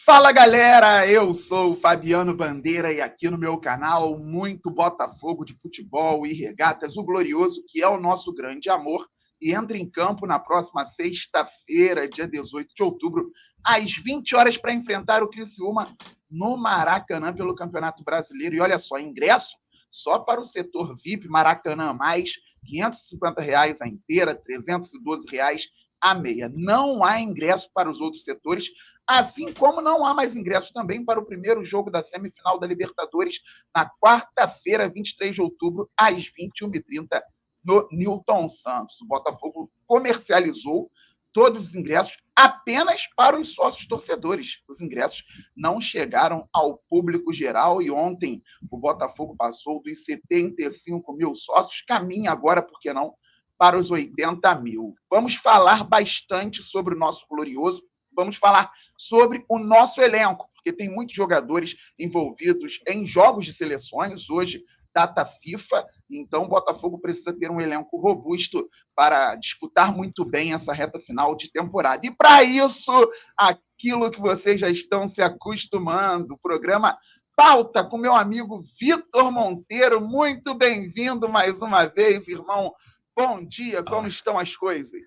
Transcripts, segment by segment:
Fala galera, eu sou o Fabiano Bandeira e aqui no meu canal muito Botafogo de futebol e regatas, o glorioso que é o nosso grande amor, e entra em campo na próxima sexta-feira, dia 18 de outubro, às 20 horas para enfrentar o Criciúma no Maracanã pelo Campeonato Brasileiro. E olha só, ingresso só para o setor VIP Maracanã mais R$ 550 a inteira, R$ 312 a meia. Não há ingresso para os outros setores, assim como não há mais ingressos também para o primeiro jogo da semifinal da Libertadores, na quarta-feira, 23 de outubro, às 21h30, no Newton Santos. O Botafogo comercializou todos os ingressos apenas para os sócios torcedores. Os ingressos não chegaram ao público geral e ontem o Botafogo passou dos 75 mil sócios, caminha agora, por que não, para os 80 mil. Vamos falar bastante sobre o nosso glorioso, vamos falar sobre o nosso elenco, porque tem muitos jogadores envolvidos em jogos de seleções, hoje, data FIFA, então o Botafogo precisa ter um elenco robusto para disputar muito bem essa reta final de temporada. E para isso, aquilo que vocês já estão se acostumando, o programa Pauta com meu amigo Vitor Monteiro. Muito bem-vindo mais uma vez, irmão. Bom dia, como estão as coisas?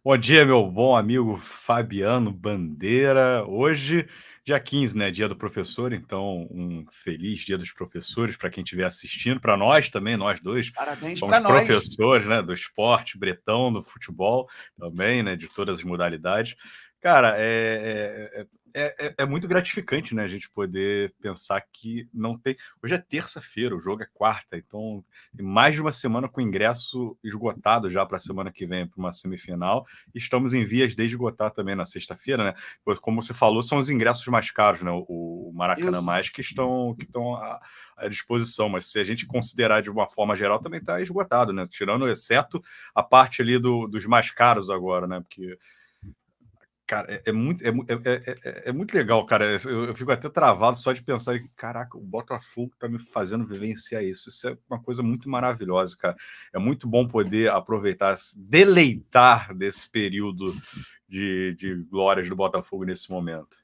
Bom dia, meu bom amigo Fabiano Bandeira. Hoje, dia 15, né? Dia do professor, então um feliz dia dos professores para quem estiver assistindo, para nós também, nós dois. Parabéns Somos para nós. professores, né? Do esporte, bretão, do futebol também, né? De todas as modalidades. Cara, é muito gratificante, né? A gente poder pensar que não tem. Hoje é terça-feira, o jogo é quarta, então tem mais de uma semana com ingresso esgotado já para a semana que vem, para uma semifinal. Estamos em vias de esgotar também na sexta-feira, né? Como você falou, são os ingressos mais caros, né? O Maracanã Mais que estão à disposição, mas se a gente considerar de uma forma geral, também está esgotado, né? Tirando, exceto a parte ali dos mais caros agora, né? Porque cara, é muito legal, cara. Eu fico até travado só de pensar que, caraca, o Botafogo tá me fazendo vivenciar isso. Isso é uma coisa muito maravilhosa, cara. É muito bom poder aproveitar, deleitar desse período de glórias do Botafogo nesse momento.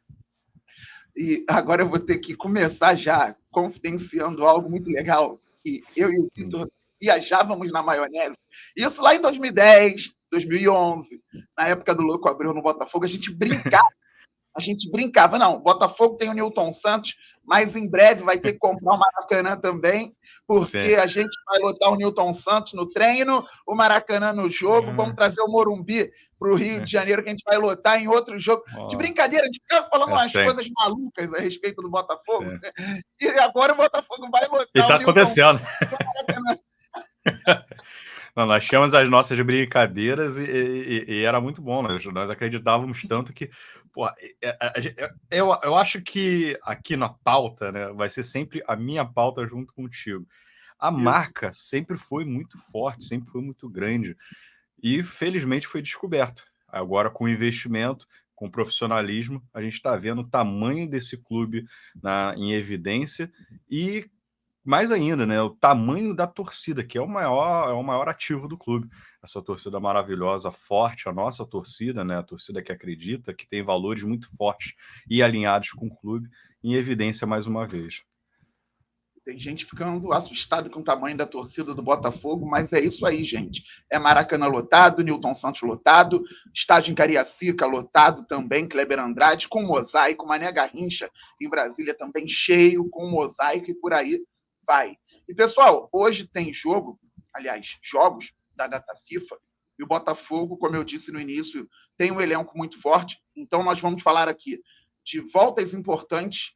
E agora eu vou ter que começar já confidenciando algo muito legal, que eu e o Vitor viajávamos na maionese. Isso lá em 2010, 2011, na época do Louco Abreu no Botafogo, a gente brincava, não, o Botafogo tem o Newton Santos, mas em breve vai ter que comprar o Maracanã também, porque Sim. a gente vai lotar o Newton Santos no treino, o Maracanã no jogo, vamos trazer o Morumbi para o Rio de Janeiro, que a gente vai lotar em outro jogo. De brincadeira, a gente ficava falando umas coisas malucas a respeito do Botafogo, né? E agora o Botafogo vai lotar e tá o Newton acontecendo. Santos no Maracanã. Não, nós tínhamos as nossas brincadeiras e era muito bom. Nós acreditávamos tanto que... Porra, eu acho que aqui na pauta, né, vai ser sempre a minha pauta junto contigo. A marca sempre foi muito forte, sempre foi muito grande. E, felizmente, foi descoberta. Agora, com investimento, com profissionalismo, a gente está vendo o tamanho desse clube em evidência e, mais ainda, né, o tamanho da torcida, que é o maior ativo do clube. Essa torcida maravilhosa, forte, a nossa torcida, né, a torcida que acredita, que tem valores muito fortes e alinhados com o clube, em evidência mais uma vez. Tem gente ficando assustada com o tamanho da torcida do Botafogo, mas é isso aí, gente. É Maracanã lotado, Newton Santos lotado, estádio em Cariacica lotado também, Kleber Andrade, com mosaico, Mané Garrincha em Brasília também cheio, com mosaico e por aí vai. E, pessoal, hoje tem jogo, aliás, jogos da data FIFA, e o Botafogo, como eu disse no início, tem um elenco muito forte, então nós vamos falar aqui de voltas importantes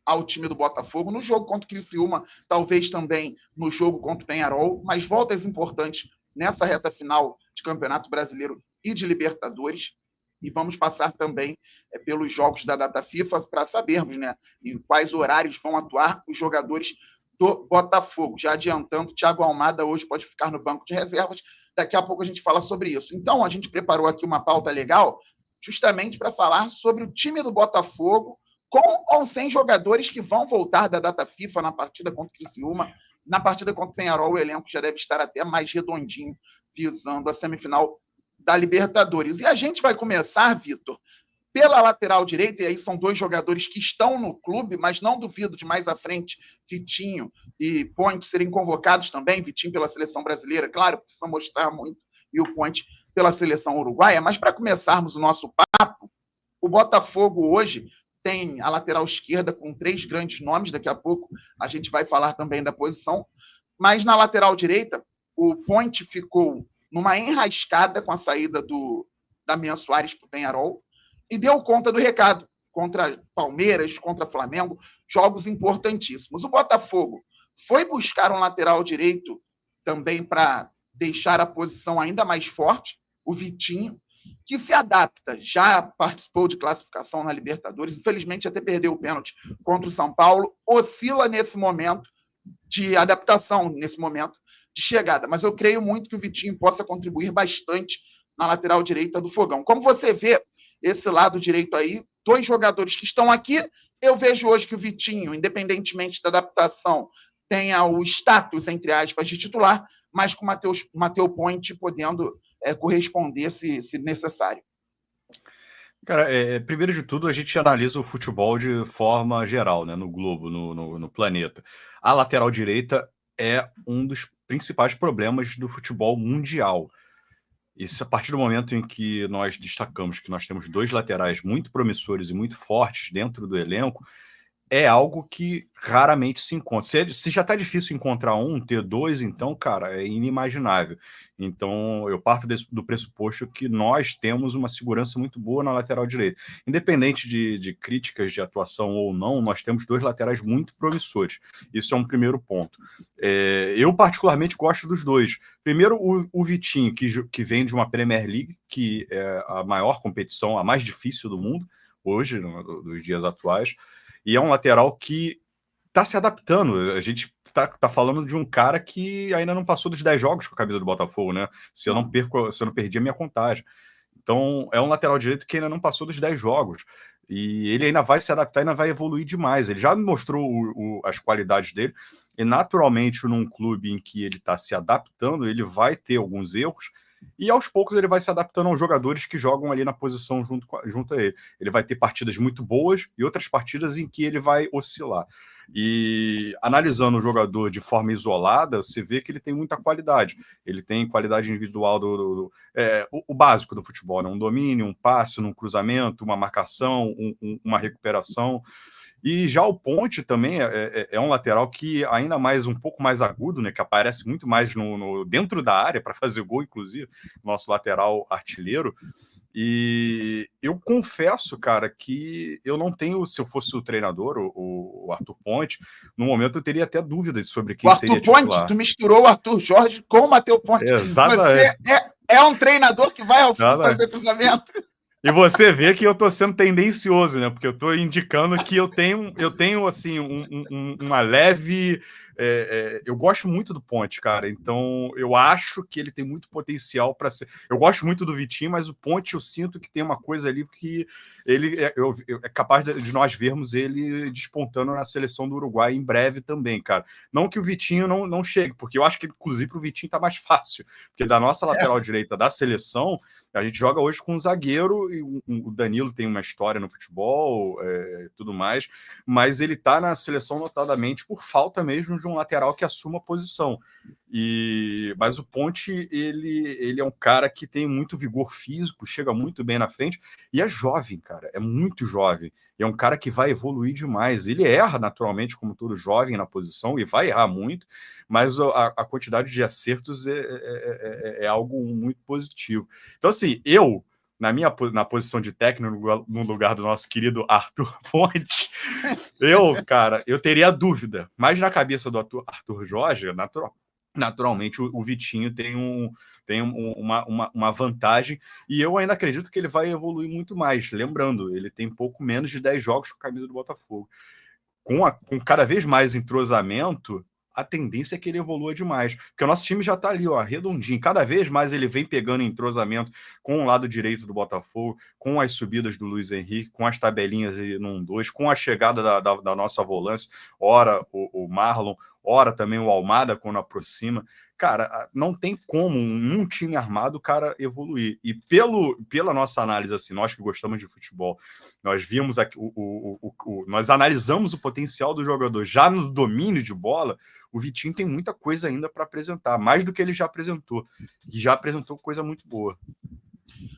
ao time do Botafogo, no jogo contra o Criciúma, talvez também no jogo contra o Peñarol, mas voltas importantes nessa reta final de Campeonato Brasileiro e de Libertadores. E vamos passar também pelos jogos da data FIFA para sabermos, né, em quais horários vão atuar os jogadores do Botafogo. Já adiantando, Thiago Almada hoje pode ficar no banco de reservas. Daqui a pouco a gente fala sobre isso. Então, a gente preparou aqui uma pauta legal justamente para falar sobre o time do Botafogo, com ou sem jogadores que vão voltar da data FIFA na partida contra o Criciúma. Na partida contra o Peñarol, o elenco já deve estar até mais redondinho, visando a semifinal da Libertadores. E a gente vai começar, Vitor, Pela lateral direita, e aí são dois jogadores que estão no clube, mas não duvido de mais à frente Vitinho e Ponte serem convocados também. Vitinho pela seleção brasileira, claro, precisa mostrar muito, e o Ponte pela seleção uruguaia. Mas para começarmos o nosso papo, o Botafogo hoje tem a lateral esquerda com 3 grandes nomes, daqui a pouco a gente vai falar também da posição, mas na lateral direita, o Ponte ficou numa enrascada com a saída do Damian Soares para o Peñarol, e deu conta do recado contra Palmeiras, contra Flamengo, jogos importantíssimos. O Botafogo foi buscar um lateral direito também para deixar a posição ainda mais forte, o Vitinho, que se adapta, já participou de classificação na Libertadores, infelizmente até perdeu o pênalti contra o São Paulo, oscila nesse momento de adaptação, nesse momento de chegada, mas eu creio muito que o Vitinho possa contribuir bastante na lateral direita do Fogão. Como você vê esse lado direito aí, 2 jogadores que estão aqui, eu vejo hoje que o Vitinho, independentemente da adaptação, tenha o status, entre aspas, de titular, mas com o Matheus Ponte podendo corresponder se necessário. Cara, primeiro de tudo, a gente analisa o futebol de forma geral, né, no globo, no planeta. A lateral direita é um dos principais problemas do futebol mundial. Isso a partir do momento em que nós destacamos que nós temos 2 laterais muito promissores e muito fortes dentro do elenco, é algo que raramente se encontra. Se já está difícil encontrar um, ter 2, então, cara, é inimaginável. Então, eu parto do pressuposto que nós temos uma segurança muito boa na lateral direita. Independente de críticas de atuação ou não, nós temos 2 laterais muito promissores. Isso é um primeiro ponto. Eu, particularmente, gosto dos 2. Primeiro, o Vitinho, que vem de uma Premier League, que é a maior competição, a mais difícil do mundo, hoje, nos dias atuais. E é um lateral que está se adaptando. A gente tá falando de um cara que ainda não passou dos 10 jogos com a camisa do Botafogo, né? Se eu não perdi a minha contagem. Então, é um lateral direito que ainda não passou dos 10 jogos. E ele ainda vai se adaptar, ainda vai evoluir demais. Ele já mostrou as qualidades dele. E, naturalmente, num clube em que ele está se adaptando, ele vai ter alguns erros. E aos poucos ele vai se adaptando aos jogadores que jogam ali na posição junto a ele. Ele vai ter partidas muito boas e outras partidas em que ele vai oscilar. E analisando o jogador de forma isolada, você vê que ele tem muita qualidade. Ele tem qualidade individual o básico do futebol, né? Um domínio, um passe, um cruzamento, uma marcação, uma recuperação. E já o Ponte também é um lateral que ainda mais um pouco mais agudo, né? Que aparece muito mais dentro da área para fazer gol, inclusive, nosso lateral artilheiro. E eu confesso, cara, que eu não tenho, se eu fosse o treinador, o Arthur Ponte, no momento eu teria até dúvidas sobre quem seria titular. O Arthur Ponte, tu misturou o Arthur Jorge com o Matheus Ponte. Exatamente. Você é um treinador que vai ao fundo fazer cruzamento. E você vê que eu tô sendo tendencioso, né? Porque eu tô indicando que eu tenho assim, uma leve... eu gosto muito do Ponte, cara. Então, eu acho que ele tem muito potencial para ser... Eu gosto muito do Vitinho, mas o Ponte eu sinto que tem uma coisa ali que ele é capaz de nós vermos ele despontando na seleção do Uruguai em breve também, cara. Não que o Vitinho não chegue, porque eu acho que, inclusive, pro Vitinho tá mais fácil. Porque da nossa lateral direita da seleção... A gente joga hoje com um zagueiro, e o Danilo tem uma história no futebol e tudo mais, mas ele está na seleção notadamente por falta mesmo de um lateral que assuma a posição. Mas o Ponte, ele é um cara que tem muito vigor físico, chega muito bem na frente, e é jovem, cara, é muito jovem. E é um cara que vai evoluir demais. Ele erra naturalmente, como todo jovem na posição, e vai errar muito, mas a quantidade de acertos é algo muito positivo. Então, assim, na posição de técnico, no lugar do nosso querido Arthur Ponte, cara, eu teria dúvida. Mas na cabeça do Arthur Jorge, naturalmente o Vitinho tem uma vantagem, e eu ainda acredito que ele vai evoluir muito mais. Lembrando, ele tem pouco menos de 10 jogos com a camisa do Botafogo. Com cada vez mais entrosamento, a tendência é que ele evolua demais, porque o nosso time já está ali, ó, redondinho. Cada vez mais ele vem pegando entrosamento com o lado direito do Botafogo, com as subidas do Luiz Henrique, com as tabelinhas no 1-2, com a chegada da nossa volância, ora o Marlon, ora também o Almada quando aproxima. cara, não tem como num time armado o cara evoluir. E pela nossa análise, assim, nós que gostamos de futebol, nós vimos aqui, nós analisamos o potencial do jogador já no domínio de bola. O Vitinho tem muita coisa ainda para apresentar, mais do que ele já apresentou. E já apresentou coisa muito boa.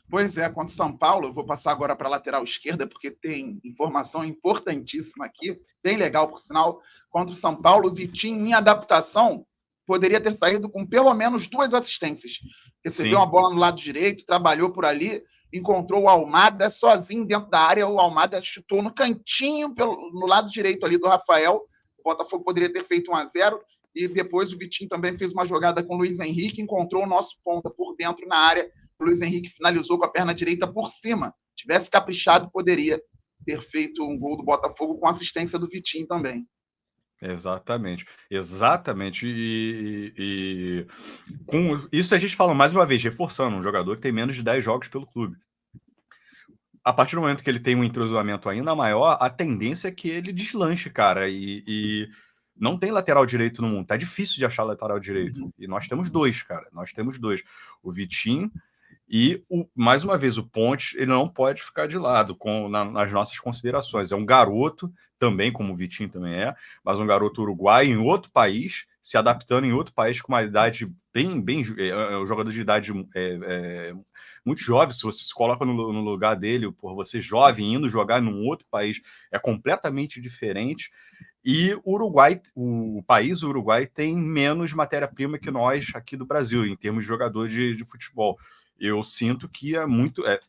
Pois é, contra o São Paulo, eu vou passar agora para a lateral esquerda, porque tem informação importantíssima aqui, bem legal, por sinal. Contra o São Paulo, o Vitinho, em adaptação, poderia ter saído com pelo menos 2 assistências. Recebeu uma bola no lado direito, trabalhou por ali, encontrou o Almada sozinho dentro da área. O Almada chutou no cantinho, no lado direito ali do Rafael. O Botafogo poderia ter feito 1-0. E depois o Vitinho também fez uma jogada com o Luiz Henrique, encontrou o nosso ponta por dentro na área. O Luiz Henrique finalizou com a perna direita por cima. Tivesse caprichado, poderia ter feito um gol do Botafogo com assistência do Vitinho também. Exatamente. E com isso a gente fala mais uma vez, reforçando, um jogador que tem menos de 10 jogos pelo clube. A partir do momento que ele tem um entrosamento ainda maior, a tendência é que ele deslanche, cara. E não tem lateral direito no mundo. Tá difícil de achar lateral direito. E nós temos 2, cara. Nós temos 2. O Vitinho e, mais uma vez, o Ponte, ele não pode ficar de lado nas nossas considerações. É um garoto, também, como o Vitinho também mas um garoto uruguaio em outro país, se adaptando em outro país com uma idade bem um jogador de idade muito jovem. Se você se coloca no lugar dele, por você jovem, indo jogar num outro país, é completamente diferente. E o país Uruguai tem menos matéria-prima que nós aqui do Brasil, em termos de jogador de futebol. Eu sinto que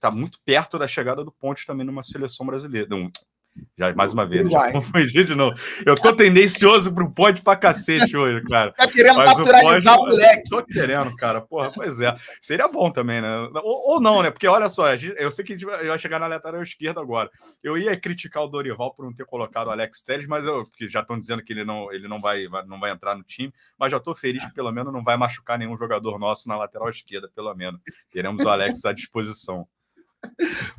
tá muito perto da chegada do Ponte também numa seleção brasileira. Já, mais uma vez, já confundi de novo. Eu tô tendencioso pro Ponte pra cacete hoje, cara. Tá querendo naturalizar o moleque. Tô querendo, cara. Porra, pois é. Seria bom também, né? Ou não, né? Porque olha só, eu sei que a gente vai chegar na lateral esquerda agora. Eu ia criticar o Dorival por não ter colocado o Alex Telles, mas porque já estão dizendo que ele não vai entrar no time, mas já tô feliz que pelo menos não vai machucar nenhum jogador nosso na lateral esquerda, pelo menos. Teremos o Alex à disposição.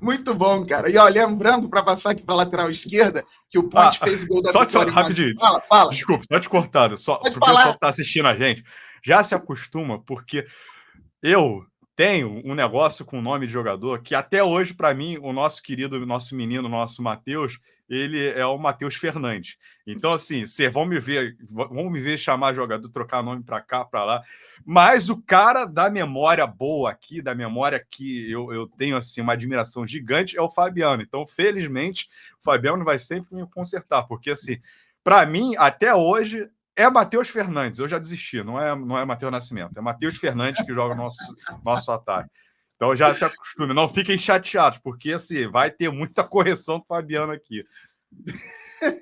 Muito bom, cara. E ó, lembrando, para passar aqui para a lateral esquerda, que o Ponte fez o gol da vitória. Só rapidinho. Fala. Desculpa, só te cortado. Só para o pessoal que está assistindo a gente, já se acostuma, porque eu tenho um negócio com o nome de jogador que até hoje, para mim, o nosso querido, nosso menino, nosso Matheus, ele é o Matheus Fernandes. Então, assim, vocês vão me ver chamar jogador, trocar nome para cá, para lá. Mas o cara da memória boa aqui, da memória que eu tenho assim, uma admiração gigante, é o Fabiano. Então, felizmente, o Fabiano vai sempre me consertar, porque, assim, para mim, até hoje, é Matheus Fernandes. Eu já desisti, não é Matheus Nascimento, é Matheus Fernandes que joga o nosso ataque. Então já se acostume, não fiquem chateados, porque assim, vai ter muita correção do Fabiano aqui.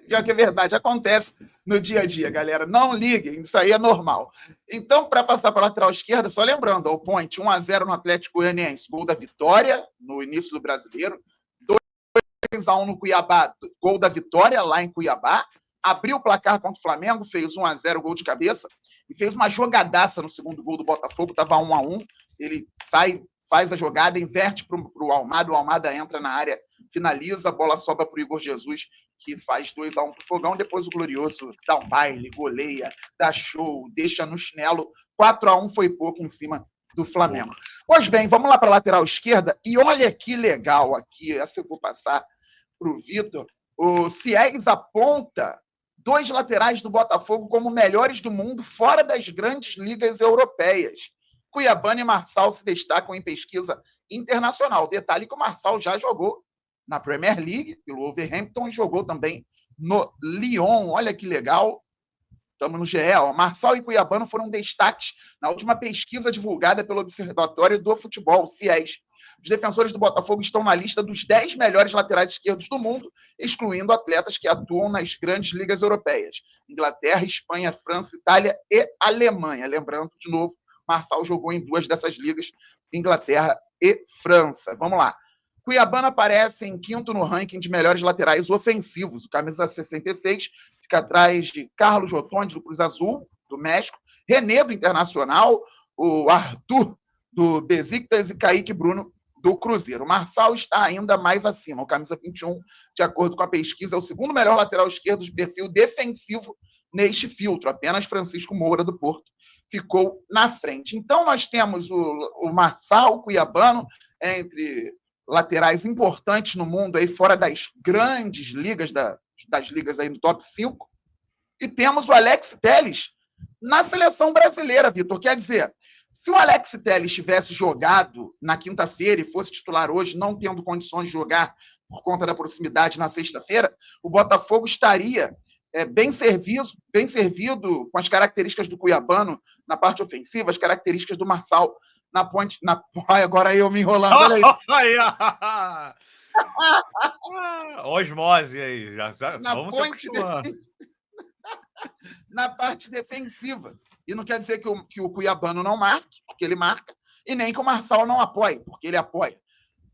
Já que é verdade, acontece no dia a dia, galera. Não liguem, isso aí é normal. Então, para passar para a lateral esquerda, só lembrando, o Ponte 1-0 no Atlético Goianiense, gol da vitória no início do Brasileiro, 2-1 no Cuiabá, gol da vitória lá em Cuiabá, abriu o placar contra o Flamengo, fez 1-0, gol de cabeça, e fez uma jogadaça no segundo gol do Botafogo, estava 1-1, ele faz a jogada, inverte para o Almada, o Almada entra na área, finaliza, a bola sobra para o Igor Jesus, que faz 2-1 para o Fogão, depois o Glorioso dá um baile, goleia, dá show, deixa no chinelo, 4-1 foi pouco em cima do Flamengo. Pois bem, vamos lá para a lateral esquerda, e olha que legal aqui, essa eu vou passar para o Vitor, o Ciegues aponta 2 laterais do Botafogo como melhores do mundo fora das grandes ligas europeias. Cuiabano e Marçal se destacam em pesquisa internacional. Detalhe que o Marçal já jogou na Premier League, pelo Wolverhampton, e jogou também no Lyon. Olha que legal. Estamos no GE. Marçal e Cuiabano foram destaques na última pesquisa divulgada pelo Observatório do Futebol, CIES. Os defensores do Botafogo estão na lista dos 10 melhores laterais esquerdos do mundo, excluindo atletas que atuam nas grandes ligas europeias. Inglaterra, Espanha, França, Itália e Alemanha. Lembrando, de novo, Marçal jogou em 2 dessas ligas, Inglaterra e França. Vamos lá. Cuiabano aparece em 5º no ranking de melhores laterais ofensivos. O camisa 66 fica atrás de Carlos Rotondi, do Cruz Azul, do México, René, do Internacional, o Arthur, do Besiktas, e Kaique Bruno, do Cruzeiro. O Marçal está ainda mais acima. O camisa 21, de acordo com a pesquisa, é o segundo melhor lateral esquerdo de perfil defensivo neste filtro. Apenas Francisco Moura, do Porto, ficou na frente. Então, nós temos o Marçal, o cuiabano, entre laterais importantes no mundo, aí fora das grandes ligas, das ligas aí no top 5, e temos o Alex Telles na seleção brasileira, Vitor. Quer dizer, se o Alex Telles tivesse jogado na quinta-feira e fosse titular hoje, não tendo condições de jogar por conta da proximidade na sexta-feira, o Botafogo estaria bem servido com as características do cuiabano na parte ofensiva, as características do Marçal na ponte. Agora eu me enrolando. Olha aí. Osmose aí. Na vamos ponte na parte defensiva. E não quer dizer que o cuiabano não marque, porque ele marca, e nem que o Marçal não apoie, porque ele apoia.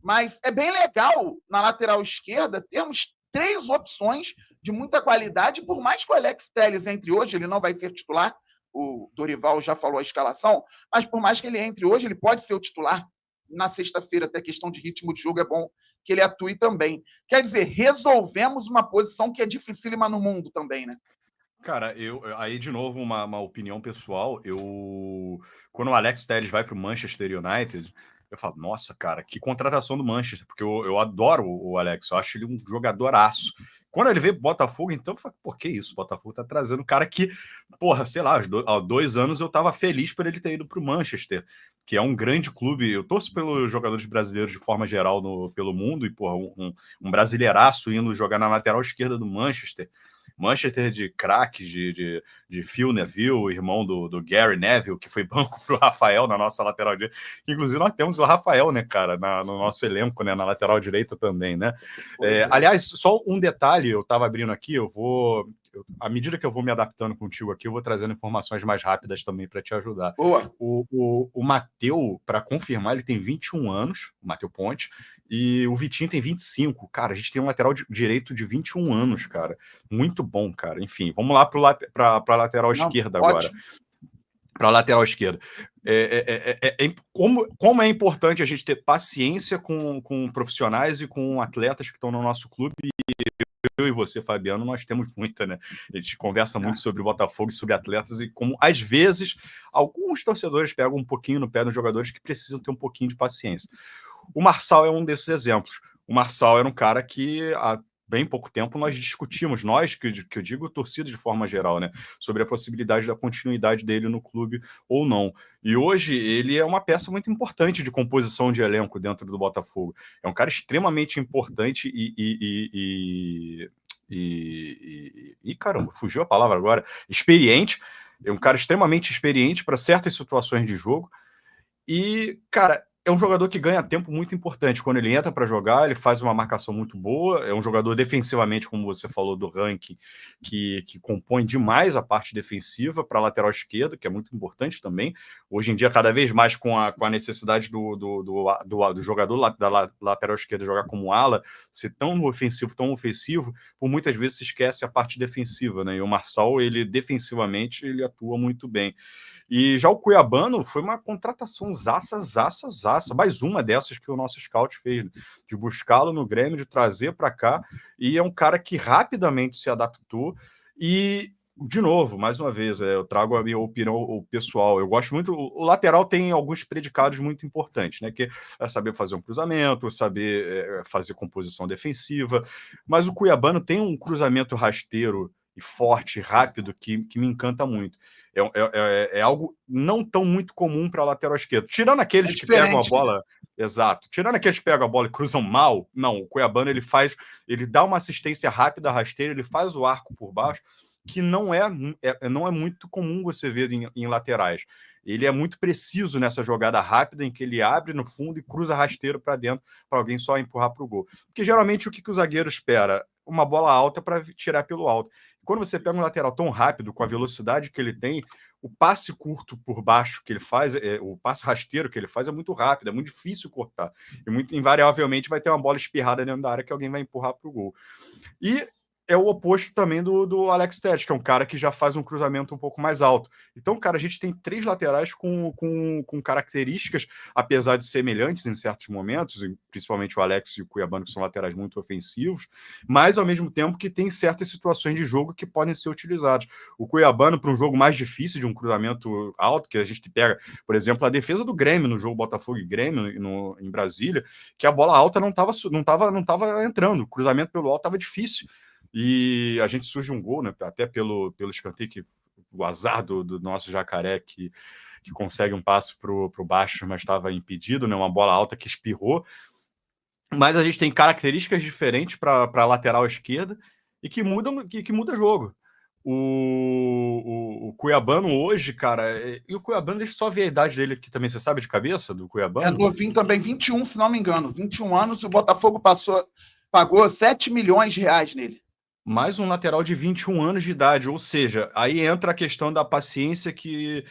Mas é bem legal, na lateral esquerda, termos 3 opções de muita qualidade, por mais que o Alex Telles entre hoje, ele não vai ser titular, o Dorival já falou a escalação, mas por mais que ele entre hoje, ele pode ser o titular na sexta-feira, até questão de ritmo de jogo, é bom que ele atue também. Quer dizer, resolvemos uma posição que é dificílima no mundo também, né? Cara, aí de novo uma opinião pessoal, quando o Alex Telles vai para o Manchester United, eu falo, nossa, cara, que contratação do Manchester, porque eu adoro o Alex, eu acho ele um jogadoraço. Quando ele veio pro Botafogo, então eu falei, por que isso? O Botafogo tá trazendo um cara que, porra, sei lá, há 2 anos eu tava feliz por ele ter ido pro Manchester, que é um grande clube. Eu torço pelos jogadores brasileiros de forma geral pelo mundo, e, porra, um brasileiraço indo jogar na lateral esquerda do Manchester de craques, de Phil Neville, irmão do Gary Neville, que foi banco pro Rafael na nossa lateral direita. Inclusive, nós temos o Rafael, né, cara, no nosso elenco, né, na lateral direita também, né? Aliás, só um detalhe, eu tava abrindo aqui, à medida que eu vou me adaptando contigo aqui, eu vou trazendo informações mais rápidas também para te ajudar. Boa. O Mateu, para confirmar, ele tem 21 anos, o Mateu Ponte, e o Vitinho tem 25. Cara, a gente tem um lateral direito de 21 anos, cara. Muito bom, cara. Enfim, vamos lá para a lateral esquerda agora. Para a lateral esquerda. Como é importante a gente ter paciência com profissionais e com atletas que estão no nosso clube. Eu e você, Fabiano, nós temos muita, né? A gente conversa muito sobre o Botafogo e sobre atletas, e como, às vezes, alguns torcedores pegam um pouquinho no pé dos jogadores que precisam ter um pouquinho de paciência. O Marçal é um desses exemplos. O Marçal era um cara que há bem pouco tempo nós discutimos, que eu digo torcida de forma geral, né, sobre a possibilidade da continuidade dele no clube ou não. E hoje ele é uma peça muito importante de composição de elenco dentro do Botafogo. É um cara extremamente importante e caramba, fugiu a palavra agora, experiente. É um cara extremamente experiente para certas situações de jogo. E, cara, é um jogador que ganha tempo muito importante. Quando ele entra para jogar, ele faz uma marcação muito boa. É um jogador defensivamente, como você falou, do ranking, que compõe demais a parte defensiva para a lateral esquerda, que é muito importante também. Hoje em dia, cada vez mais com a necessidade do jogador da lateral esquerda jogar como ala, ser tão ofensivo, por muitas vezes se esquece a parte defensiva, né? E o Marçal, ele defensivamente, ele atua muito bem. E já o cuiabano foi uma contratação zaça, mais uma dessas que o nosso scout fez, de buscá-lo no Grêmio, de trazer para cá, e é um cara que rapidamente se adaptou. E, de novo, mais uma vez, eu trago a minha opinião pessoal. Eu gosto muito. O lateral tem alguns predicados muito importantes, né? Que é saber fazer um cruzamento, saber fazer composição defensiva. Mas o cuiabano tem um cruzamento rasteiro e forte, rápido, que me encanta muito. É algo não tão muito comum para a lateral esquerda. Tirando aqueles que pegam a bola... Né? Exato. Tirando aqueles que pegam a bola e cruzam mal, não. O cuiabano, ele dá uma assistência rápida, rasteira, ele faz o arco por baixo, que não é muito comum você ver em laterais. Ele é muito preciso nessa jogada rápida em que ele abre no fundo e cruza rasteiro para dentro para alguém só empurrar para o gol. Porque geralmente o que o zagueiro espera? Uma bola alta para tirar pelo alto. Quando você pega um lateral tão rápido, com a velocidade que ele tem, o passe curto por baixo que ele faz, o passe rasteiro que ele faz é muito rápido, é muito difícil cortar. E muito invariavelmente vai ter uma bola espirrada dentro da área que alguém vai empurrar para o gol. E é o oposto também do Alex Telles, que é um cara que já faz um cruzamento um pouco mais alto. Então, cara, a gente tem 3 laterais com características, apesar de semelhantes em certos momentos, principalmente o Alex e o Cuiabano, que são laterais muito ofensivos, mas ao mesmo tempo que tem certas situações de jogo que podem ser utilizadas. O Cuiabano, para um jogo mais difícil de um cruzamento alto, que a gente pega, por exemplo, a defesa do Grêmio no jogo Botafogo e Grêmio em Brasília, que a bola alta não estava entrando, o cruzamento pelo alto estava difícil. E a gente surge um gol, né? Até pelo escanteio, que o azar do nosso Jacaré, que consegue um passe pro baixo, mas estava impedido, né? Uma bola alta que espirrou. Mas a gente tem características diferentes para a lateral esquerda e que muda jogo. O Cuiabano hoje, cara, e o Cuiabano, deixa eu só ver a idade dele aqui também, você sabe de cabeça do Cuiabano? É novinho também, 21, se não me engano, 21 anos, e o Botafogo pagou 7 milhões de reais nele. Mais um lateral de 21 anos de idade, ou seja, aí entra a questão da paciência que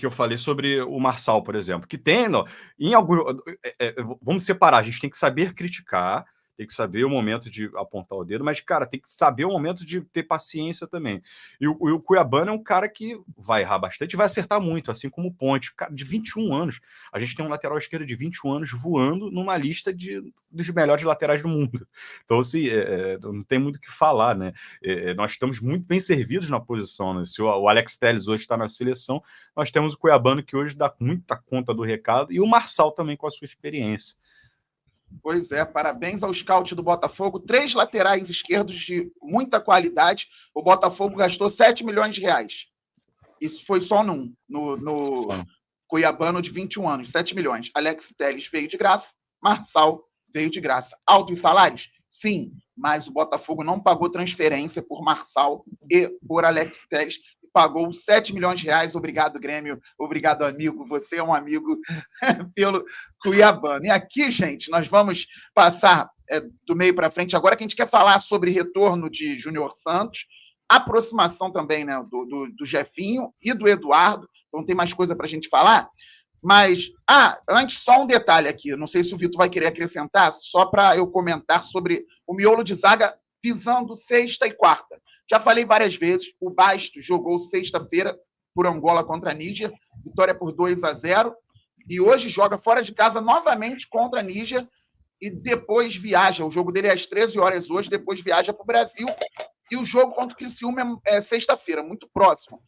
eu falei sobre o Marçal, por exemplo, que tem, em algum, vamos separar, a gente tem que saber criticar, tem que saber o momento de apontar o dedo, mas, cara, tem que saber o momento de ter paciência também. E o Cuiabano é um cara que vai errar bastante e vai acertar muito, assim como o Ponte. Cara, de 21 anos, a gente tem um lateral esquerdo de 21 anos voando numa lista dos melhores laterais do mundo. Então, assim, não tem muito o que falar, né? Nós estamos muito bem servidos na posição, né? Se o Alex Telles hoje está na seleção, nós temos o Cuiabano, que hoje dá muita conta do recado, e o Marçal também com a sua experiência. Pois é, parabéns ao scout do Botafogo. 3 laterais esquerdos de muita qualidade. O Botafogo gastou 7 milhões de reais. Isso foi só no Cuiabano de 21 anos, 7 milhões. Alex Telles veio de graça, Marçal veio de graça. Altos salários? Sim, mas o Botafogo não pagou transferência por Marçal e por Alex Telles. Pagou 7 milhões de reais. Obrigado, Grêmio. Obrigado, amigo. Você é um amigo pelo Cuiabano. E aqui, gente, nós vamos passar do meio para frente agora, que a gente quer falar sobre retorno de Júnior Santos, aproximação também, né, do Jefinho e do Eduardo. Então tem mais coisa para a gente falar. Mas, antes, só um detalhe aqui. Não sei se o Vitor vai querer acrescentar, só para eu comentar sobre o miolo de zaga visando sexta e quarta. Já falei várias vezes, o Bastos jogou sexta-feira por Angola contra a Níger, vitória por 2-0, e hoje joga fora de casa novamente contra a Níger, e depois viaja, o jogo dele é às 13 horas hoje, depois viaja para o Brasil, e o jogo contra o Criciúma é sexta-feira, muito próximo.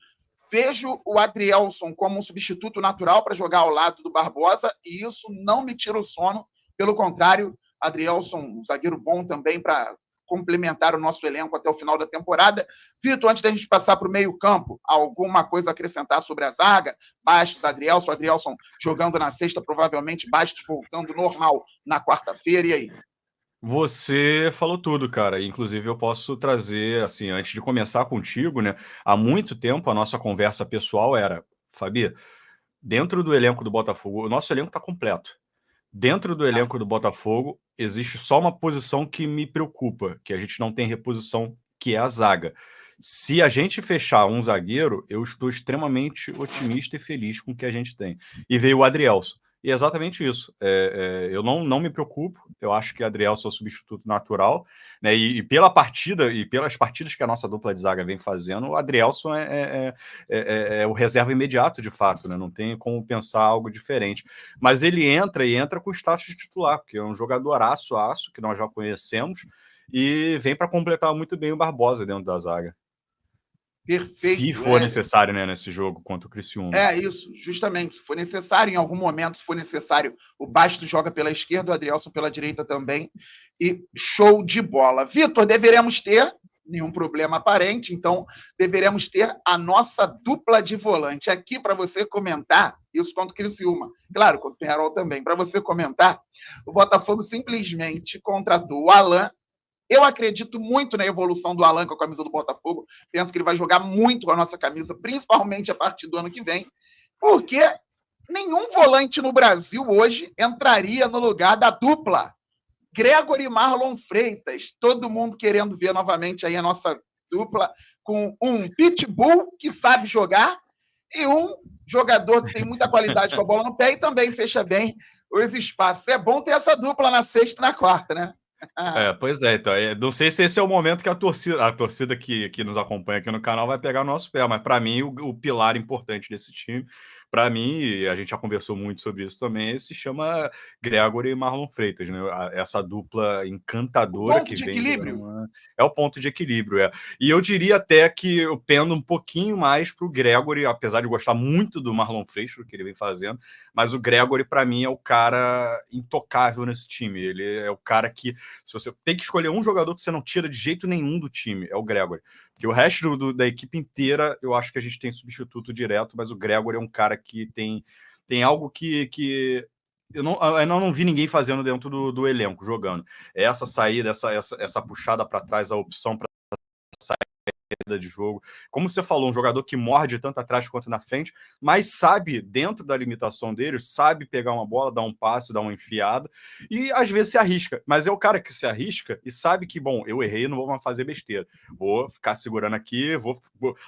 Vejo o Adrielson como um substituto natural para jogar ao lado do Barbosa, e isso não me tira o sono, pelo contrário, Adrielson, um zagueiro bom também para complementar o nosso elenco até o final da temporada. Vitor, antes da gente passar para o meio-campo, alguma coisa a acrescentar sobre a zaga? Bastos, Adrielson jogando na sexta, provavelmente Bastos voltando normal na quarta-feira, e aí? Você falou tudo, cara. Inclusive, eu posso trazer, assim, antes de começar contigo, né? Há muito tempo a nossa conversa pessoal era, Fabi, dentro do elenco do Botafogo, o nosso elenco está completo. Dentro do elenco do Botafogo, existe só uma posição que me preocupa, que a gente não tem reposição, que é a zaga. Se a gente fechar um zagueiro, eu estou extremamente otimista e feliz com o que a gente tem. E veio o Adrielson. E é exatamente isso. Eu não me preocupo. Eu acho que o Adrielson é o substituto natural, né? E pela partida e pelas partidas que a nossa dupla de zaga vem fazendo, o Adrielson é o reserva imediato, de fato, né? Não tem como pensar algo diferente. Mas ele entra com o status de titular, porque é um jogador aço, que nós já conhecemos, e vem para completar muito bem o Barbosa dentro da zaga. Perfeito. Se for necessário, né, nesse jogo contra o Criciúma. É isso, justamente. Se for necessário, em algum momento, se for necessário, o Bastos joga pela esquerda, o Adrielson pela direita também. E show de bola. Vitor, deveremos ter, nenhum problema aparente, então deveremos ter a nossa dupla de volante aqui para você comentar isso contra o Criciúma. Claro, contra o Penharol também. Para você comentar, o Botafogo simplesmente contratou o Alan. Eu acredito muito na evolução do Alan com a camisa do Botafogo. Penso que ele vai jogar muito com a nossa camisa, principalmente a partir do ano que vem, porque nenhum volante no Brasil hoje entraria no lugar da dupla Gregor e Marlon Freitas. Todo mundo querendo ver novamente aí a nossa dupla com um pitbull que sabe jogar e um jogador que tem muita qualidade com a bola no pé e também fecha bem os espaços. É bom ter essa dupla na sexta e na quarta, né? Pois é, então, não sei se esse é o momento que a torcida que nos acompanha aqui no canal vai pegar o nosso pé, mas para mim o pilar importante desse time, para mim, e a gente já conversou muito sobre isso também, se chama Gregore e Marlon Freitas, né? Essa dupla O encantadora ponto que de vem jogando equilíbrio. é o ponto de equilíbrio, é. E eu diria até que eu pendo um pouquinho mais pro Gregore, apesar de gostar muito do Marlon Freitas, o que ele vem fazendo, mas o Gregore, para mim, é o cara intocável nesse time. Ele é o cara que, se você tem que escolher um jogador que você não tira de jeito nenhum do time, é o Gregore. Porque o resto da equipe inteira, eu acho que a gente tem substituto direto, mas o Gregore é um cara que tem algo que eu não vi ninguém fazendo dentro do elenco, jogando. Essa saída, essa puxada para trás, a opção para de jogo. Como você falou, um jogador que morde tanto atrás quanto na frente, mas sabe, dentro da limitação dele, sabe pegar uma bola, dar um passe, dar uma enfiada, e às vezes se arrisca. Mas é o cara que se arrisca e sabe que, bom, eu errei, não vou mais fazer besteira. Vou ficar segurando aqui,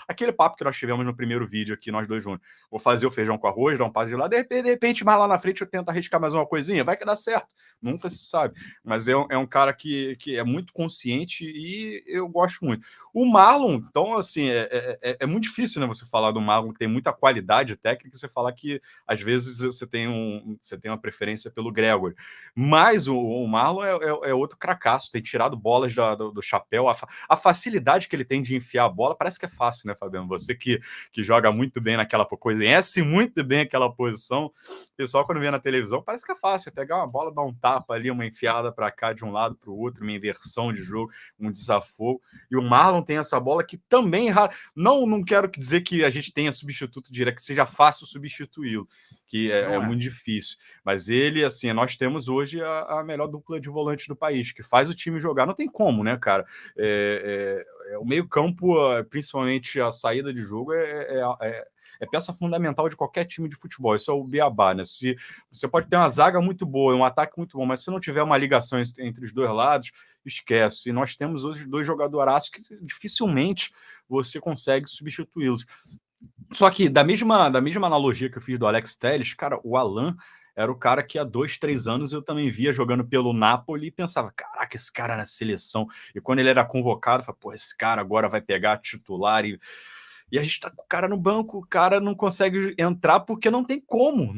aquele papo que nós tivemos no primeiro vídeo aqui, nós dois juntos. Vou fazer o feijão com arroz, dar um passe de lá, de repente, mais lá na frente eu tento arriscar mais uma coisinha, vai que dá certo. Nunca se sabe. Mas é um cara que é muito consciente e eu gosto muito. O Marlon, então, assim, é muito difícil, né, você falar do Marlon, que tem muita qualidade técnica, e você falar que, às vezes, você tem uma preferência pelo Gregor. Mas o Marlon é outro cracaço, tem tirado bolas do chapéu. A facilidade que ele tem de enfiar a bola, parece que é fácil, né, Fabiano? Você que joga muito bem naquela coisa, conhece muito bem aquela posição, o pessoal, quando vê na televisão, parece que é fácil, pegar uma bola, dar um tapa ali, uma enfiada para cá, de um lado para o outro, uma inversão de jogo, um desafogo. E o Marlon tem essa bola que também não quero dizer que a gente tenha substituto direto, que seja fácil substituí-lo, que é muito difícil. Mas ele, assim, nós temos hoje a melhor dupla de volantes do país, que faz o time jogar. Não tem como, né, cara? O meio-campo, principalmente a saída de jogo, é peça fundamental de qualquer time de futebol. Isso é o beabá, né? Se você pode ter uma zaga muito boa, um ataque muito bom, mas se não tiver uma ligação entre os dois lados, esquece. E nós temos hoje dois jogadoraços que dificilmente você consegue substituí-los. Só que, da mesma analogia que eu fiz do Alex Telles, cara, o Alan era o cara que há 2, 3 anos eu também via jogando pelo Napoli e pensava, caraca, esse cara na seleção. E quando ele era convocado, eu falava, pô, esse cara agora vai pegar titular e a gente tá com o cara no banco, o cara não consegue entrar porque não tem como.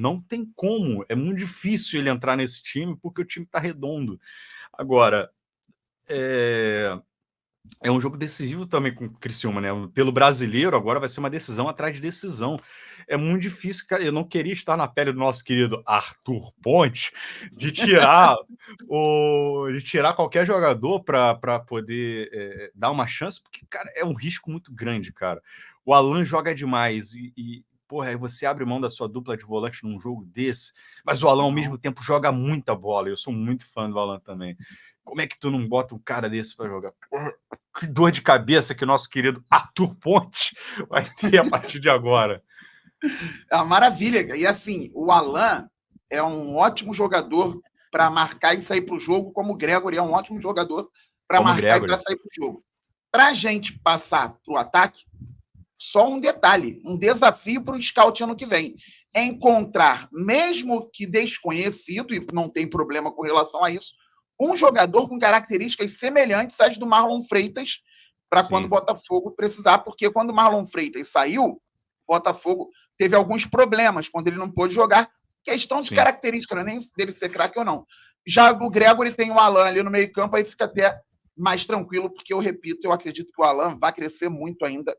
É muito difícil ele entrar nesse time porque o time tá redondo. Agora, é um jogo decisivo também com o Criciúma, né? Pelo brasileiro, agora vai ser uma decisão atrás de decisão. É muito difícil, cara. Eu não queria estar na pele do nosso querido Arthur Ponte de tirar qualquer jogador para poder dar uma chance, porque, cara, é um risco muito grande, cara. O Alan joga demais porra, aí você abre mão da sua dupla de volante num jogo desse, mas o Alan, ao mesmo tempo, joga muita bola. Eu sou muito fã do Alan também. Como é que tu não bota um cara desse para jogar? Porra, que dor de cabeça que o nosso querido Arthur Ponte vai ter a partir de agora. É uma maravilha. E assim, o Alan é um ótimo jogador para marcar e sair para o jogo, como o Gregor é um ótimo jogador para marcar e para sair para o jogo. Para a gente passar para o ataque, só um detalhe, um desafio para o scout ano que vem. É encontrar, mesmo que desconhecido, e não tem problema com relação a isso, um jogador com características semelhantes às do Marlon Freitas, para quando o Botafogo precisar, porque quando o Marlon Freitas saiu, o Botafogo teve alguns problemas quando ele não pôde jogar. Questão de característica, não é nem dele ser craque ou não. Já o Gregor tem o Alan ali no meio-campo, aí fica até mais tranquilo, porque eu repito, eu acredito que o Alan vai crescer muito ainda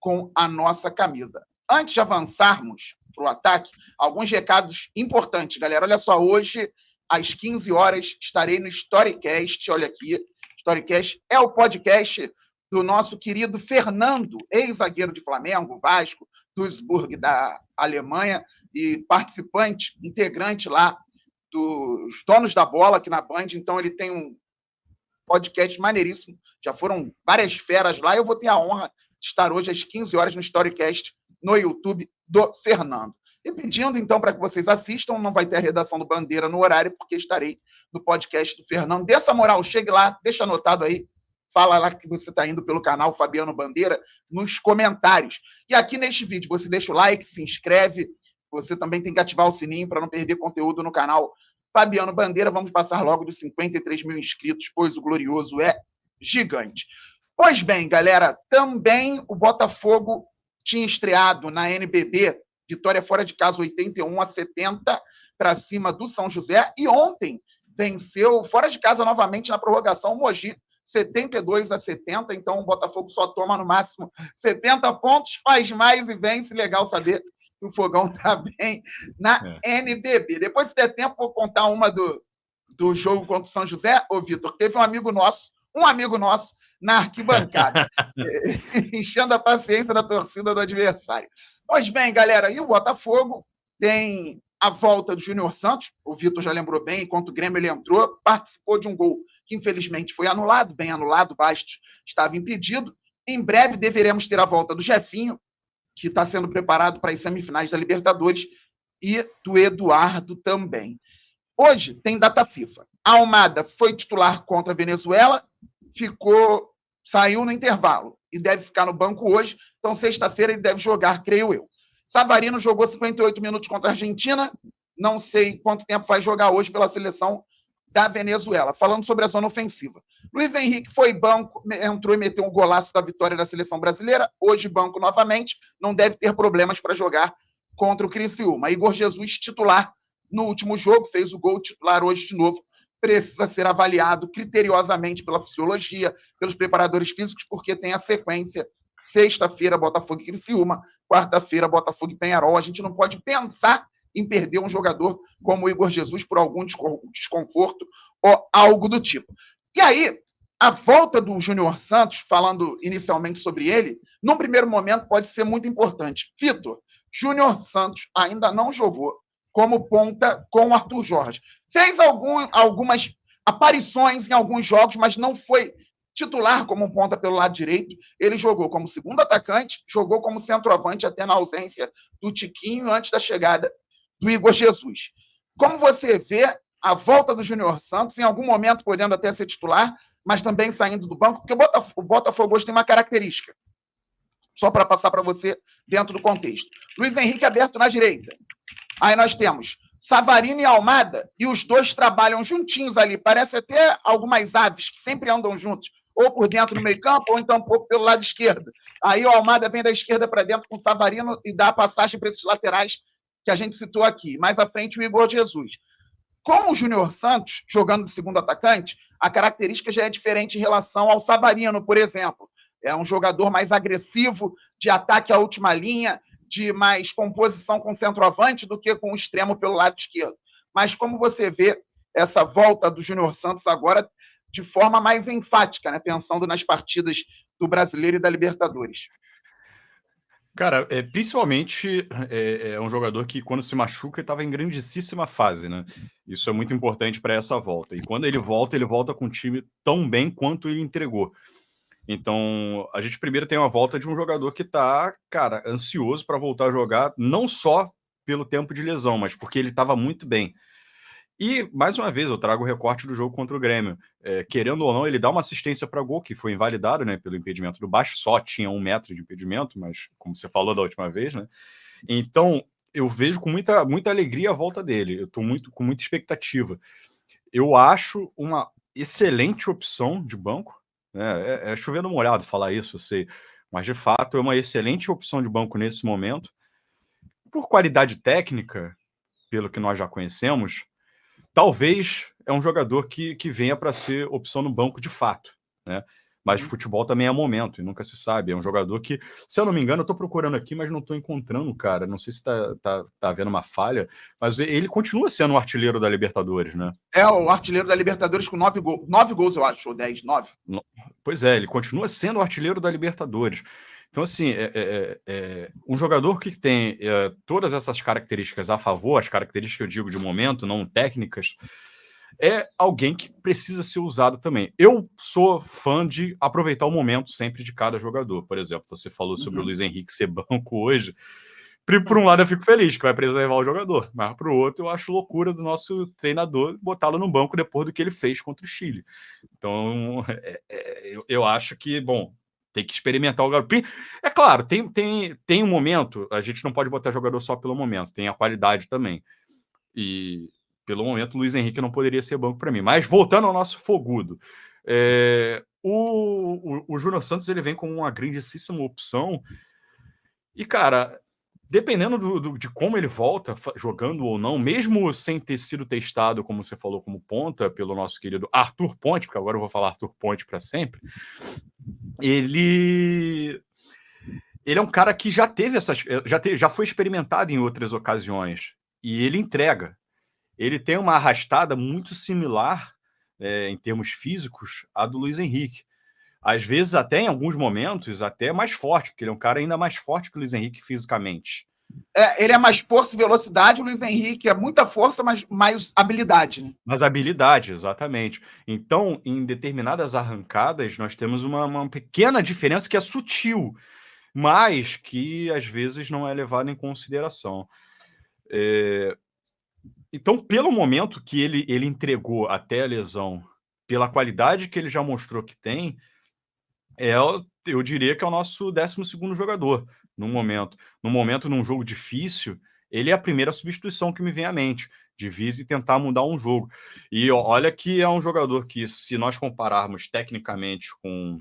com a nossa camisa. Antes de avançarmos para o ataque, alguns recados importantes, galera. Olha só, hoje, às 15 horas, estarei no Storycast. Olha aqui, Storycast é o podcast do nosso querido Fernando, ex-zagueiro de Flamengo, Vasco, Duisburg da Alemanha, e participante, integrante lá dos Donos da Bola aqui na Band. Então, ele tem um podcast maneiríssimo. Já foram várias feras lá. Eu vou ter a honra de estar hoje às 15 horas no Storycast no YouTube do Fernando. E pedindo, então, para que vocês assistam, não vai ter a redação do Bandeira no horário, porque estarei no podcast do Fernando. Dê essa moral, chegue lá, deixa anotado aí, fala lá que você está indo pelo canal Fabiano Bandeira nos comentários. E aqui neste vídeo, você deixa o like, se inscreve, você também tem que ativar o sininho para não perder conteúdo no canal Fabiano Bandeira, vamos passar logo dos 53 mil inscritos, pois o Glorioso é gigante. Pois bem, galera, também o Botafogo tinha estreado na NBB, vitória fora de casa 81-70 para cima do São José, e ontem venceu fora de casa novamente na prorrogação o Mogi, 72-70, então o Botafogo só toma no máximo 70 pontos, faz mais e vence. Legal saber que o Fogão está bem na NBB. Depois, se der tempo, vou contar uma do jogo contra o São José. Ô, Vitor, teve um amigo nosso na arquibancada, enchendo a paciência da torcida do adversário. Pois bem, galera, e o Botafogo tem a volta do Júnior Santos, o Vitor já lembrou bem, enquanto o Grêmio ele entrou, participou de um gol que infelizmente foi anulado, bem anulado, o Bastos estava impedido. Em breve deveremos ter a volta do Jefinho, que está sendo preparado para as semifinais da Libertadores, e do Eduardo também. Hoje tem data FIFA. A Almada foi titular contra a Venezuela, saiu no intervalo e deve ficar no banco hoje, então sexta-feira ele deve jogar, creio eu. Savarino jogou 58 minutos contra a Argentina, não sei quanto tempo vai jogar hoje pela seleção da Venezuela. Falando sobre a zona ofensiva. Luiz Henrique foi banco, entrou e meteu um golaço da vitória da seleção brasileira, hoje banco novamente, não deve ter problemas para jogar contra o Criciúma. Igor Jesus, titular no último jogo, fez o gol, titular hoje de novo, precisa ser avaliado criteriosamente pela fisiologia, pelos preparadores físicos, porque tem a sequência. Sexta-feira, Botafogo e Criciúma. Quarta-feira, Botafogo e Peñarol. A gente não pode pensar em perder um jogador como o Igor Jesus por algum desconforto ou algo do tipo. E aí, a volta do Júnior Santos, falando inicialmente sobre ele, num primeiro momento pode ser muito importante. Vitor, Júnior Santos ainda não jogou como ponta com o Arthur Jorge. Fez algumas aparições em alguns jogos, mas não foi titular como ponta pelo lado direito. Ele jogou como segundo atacante, jogou como centroavante até na ausência do Tiquinho antes da chegada do Igor Jesus. Como você vê a volta do Júnior Santos, em algum momento podendo até ser titular, mas também saindo do banco, porque o Botafogo hoje tem uma característica, só para passar para você dentro do contexto. Luiz Henrique aberto na direita. Aí nós temos Savarino e Almada, e os dois trabalham juntinhos ali. Parece até algumas aves que sempre andam juntos, ou por dentro do meio campo, ou então um pouco pelo lado esquerdo. Aí o Almada vem da esquerda para dentro com o Savarino e dá a passagem para esses laterais que a gente citou aqui. Mais à frente, o Igor Jesus. Com o Júnior Santos, jogando de segundo atacante, a característica já é diferente em relação ao Savarino, por exemplo. É um jogador mais agressivo, de ataque à última linha, de mais composição com o centroavante do que com o extremo pelo lado esquerdo. Mas como você vê essa volta do Júnior Santos agora de forma mais enfática, né? Pensando nas partidas do Brasileiro e da Libertadores? Cara, principalmente é um jogador que, quando se machuca, estava em grandíssima fase, né? Isso é muito importante para essa volta. E quando ele volta com o time tão bem quanto ele entregou. Então, a gente primeiro tem uma volta de um jogador que tá, cara, ansioso para voltar a jogar, não só pelo tempo de lesão, mas porque ele estava muito bem. E, mais uma vez, eu trago o recorte do jogo contra o Grêmio. Querendo ou não, ele dá uma assistência para gol, que foi invalidado, né, pelo impedimento do Baixo, só tinha 1 metro de impedimento, mas como você falou da última vez, né? Então, eu vejo com muita alegria a volta dele. Eu estou com muita expectativa. Eu acho uma excelente opção de banco. É chovendo molhado falar isso, eu sei. Mas, de fato, é uma excelente opção de banco nesse momento. Por qualidade técnica, pelo que nós já conhecemos, talvez é um jogador que venha para ser opção no banco de fato, né? Mas futebol também é momento, e nunca se sabe. É um jogador que, se eu não me engano, eu estou procurando aqui, mas não estou encontrando, cara. Não sei se tá havendo uma falha, mas ele continua sendo o artilheiro da Libertadores, né? É o artilheiro da Libertadores com 9 gols. 9 gols, eu acho, ou 10, 9. Pois é, ele continua sendo o artilheiro da Libertadores. Então, assim, um jogador que tem todas essas características a favor, as características que eu digo de momento, não técnicas, é alguém que precisa ser usado também. Eu sou fã de aproveitar o momento sempre de cada jogador. Por exemplo, você falou sobre o Luiz Henrique ser banco hoje. Por um lado, eu fico feliz que vai preservar o jogador, mas por outro, eu acho loucura do nosso treinador botá-lo no banco depois do que ele fez contra o Chile. Então, eu acho que, bom, tem que experimentar o garoto. É claro, tem um momento, a gente não pode botar jogador só pelo momento, tem a qualidade também. E pelo momento, o Luiz Henrique não poderia ser banco para mim. Mas voltando ao nosso fogudo, o Júnior Santos ele vem como uma grandíssima opção. E, cara, dependendo de como ele volta, jogando ou não, mesmo sem ter sido testado, como você falou, como ponta, pelo nosso querido Arthur Ponte, porque agora eu vou falar Arthur Ponte para sempre, ele é um cara que já foi experimentado em outras ocasiões, e ele entrega. Ele tem uma arrastada muito similar, em termos físicos, à do Luiz Henrique. Às vezes, até em alguns momentos, até mais forte, porque ele é um cara ainda mais forte que o Luiz Henrique fisicamente. Ele é mais força e velocidade, o Luiz Henrique é muita força, mas mais habilidade. Né? Mais habilidade, exatamente. Então, em determinadas arrancadas, nós temos uma pequena diferença que é sutil, mas que às vezes não é levada em consideração. Então, pelo momento que ele entregou até a lesão, pela qualidade que ele já mostrou que tem, eu diria que é o nosso 12º jogador no momento. No momento, num jogo difícil, ele é a primeira substituição que me vem à mente, de vir e tentar mudar um jogo. E olha que é um jogador que, se nós compararmos tecnicamente com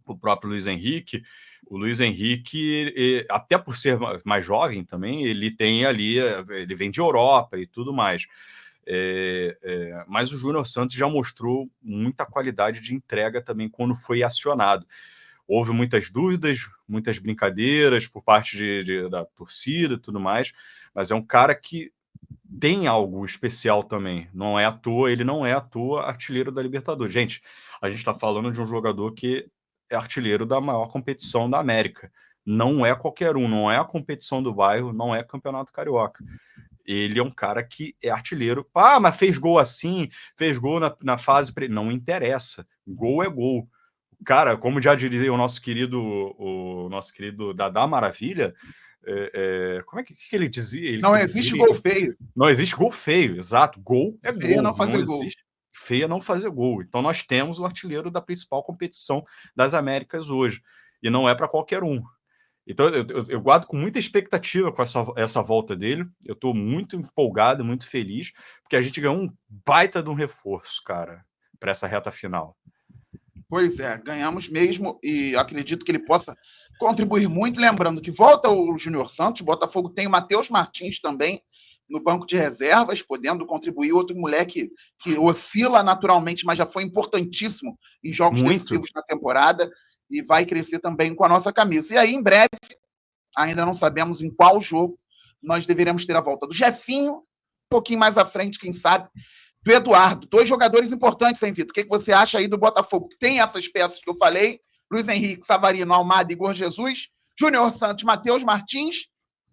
o próprio Luiz Henrique, o Luiz Henrique, até por ser mais jovem também, ele tem ali, ele vem de Europa e tudo mais. Mas o Júnior Santos já mostrou muita qualidade de entrega também quando foi acionado. Houve muitas dúvidas, muitas brincadeiras por parte da torcida e tudo mais, mas é um cara que tem algo especial também. Ele não é à toa artilheiro da Libertadores. Gente, a gente está falando de um jogador que é artilheiro da maior competição da América. Não é qualquer um, não é a competição do bairro, não é Campeonato Carioca. Ele é um cara que é artilheiro. Mas fez gol assim, fez gol na fase... Não interessa. Gol é gol. Cara, como já diria o nosso querido Dadá Maravilha, como é que ele dizia? Não existe gol feio. Não existe gol feio, exato. Gol é feio gol. Não fazer gol. Feio é não fazer gol. Então nós temos o artilheiro da principal competição das Américas hoje. E não é para qualquer um. Então eu guardo com muita expectativa com essa volta dele. Eu estou muito empolgado, muito feliz, porque a gente ganhou um baita de um reforço, cara, para essa reta final. Pois é, ganhamos mesmo e acredito que ele possa contribuir muito. Lembrando que volta o Júnior Santos, o Botafogo tem o Matheus Martins também no banco de reservas, podendo contribuir. Outro moleque que oscila naturalmente, mas já foi importantíssimo em jogos decisivos na temporada e vai crescer também com a nossa camisa. E aí, em breve, ainda não sabemos em qual jogo, nós deveremos ter a volta do Jefinho, um pouquinho mais à frente, quem sabe, do Eduardo. 2 jogadores importantes, hein, Vitor? O que você acha aí do Botafogo? Tem essas peças que eu falei, Luiz Henrique, Savarino, Almada, Igor Jesus, Júnior Santos, Matheus Martins,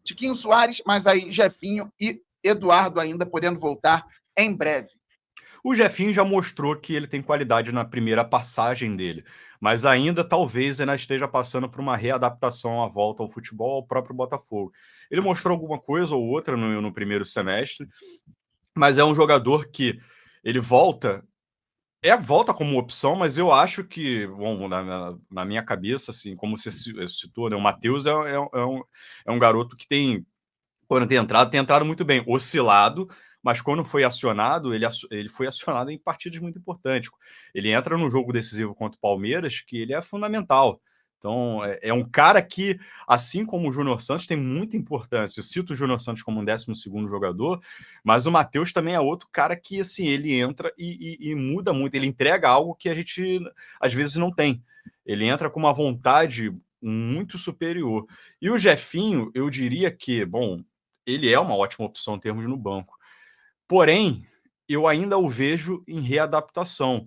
Tiquinho Soares, mas aí Jefinho e Eduardo ainda podendo voltar em breve. O Jefinho já mostrou que ele tem qualidade na primeira passagem dele, mas ainda talvez ele esteja passando por uma readaptação à volta ao futebol, ao próprio Botafogo. Ele mostrou alguma coisa ou outra no primeiro semestre, mas é um jogador que ele volta como opção, mas eu acho que, bom, na minha cabeça, assim, como você citou, né, o Matheus é um garoto que quando tem entrado muito bem, oscilado, mas quando foi acionado, ele foi acionado em partidas muito importantes. Ele entra no jogo decisivo contra o Palmeiras, que ele é fundamental. Então, é um cara que, assim como o Júnior Santos, tem muita importância. Eu cito o Júnior Santos como um 12º jogador, mas o Matheus também é outro cara que, assim, ele entra e muda muito. Ele entrega algo que a gente, às vezes, não tem. Ele entra com uma vontade muito superior. E o Jefinho, eu diria que, bom, ele é uma ótima opção em termos no banco. Porém, eu ainda o vejo em readaptação.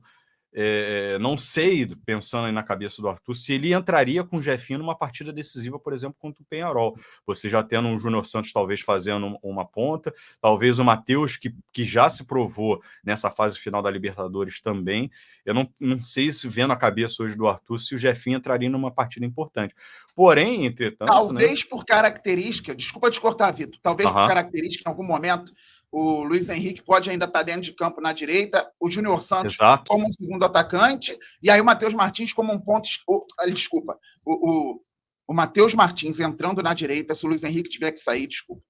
Não sei, pensando aí na cabeça do Arthur, se ele entraria com o Jefinho numa partida decisiva, por exemplo, contra o Peñarol. Você já tendo um Júnior Santos talvez fazendo uma ponta, talvez o Matheus, que já se provou nessa fase final da Libertadores também. Eu não sei se, vendo a cabeça hoje do Arthur, se o Jefinho entraria numa partida importante. Porém, entretanto... Talvez, né, por característica, desculpa te cortar, Vitor, talvez por característica, em algum momento, o Luiz Henrique pode ainda estar dentro de campo na direita, o Júnior Santos como um segundo atacante, e aí o Matheus Martins como um ponto... Desculpa, o Matheus Martins entrando na direita, se o Luiz Henrique tiver que sair, desculpa.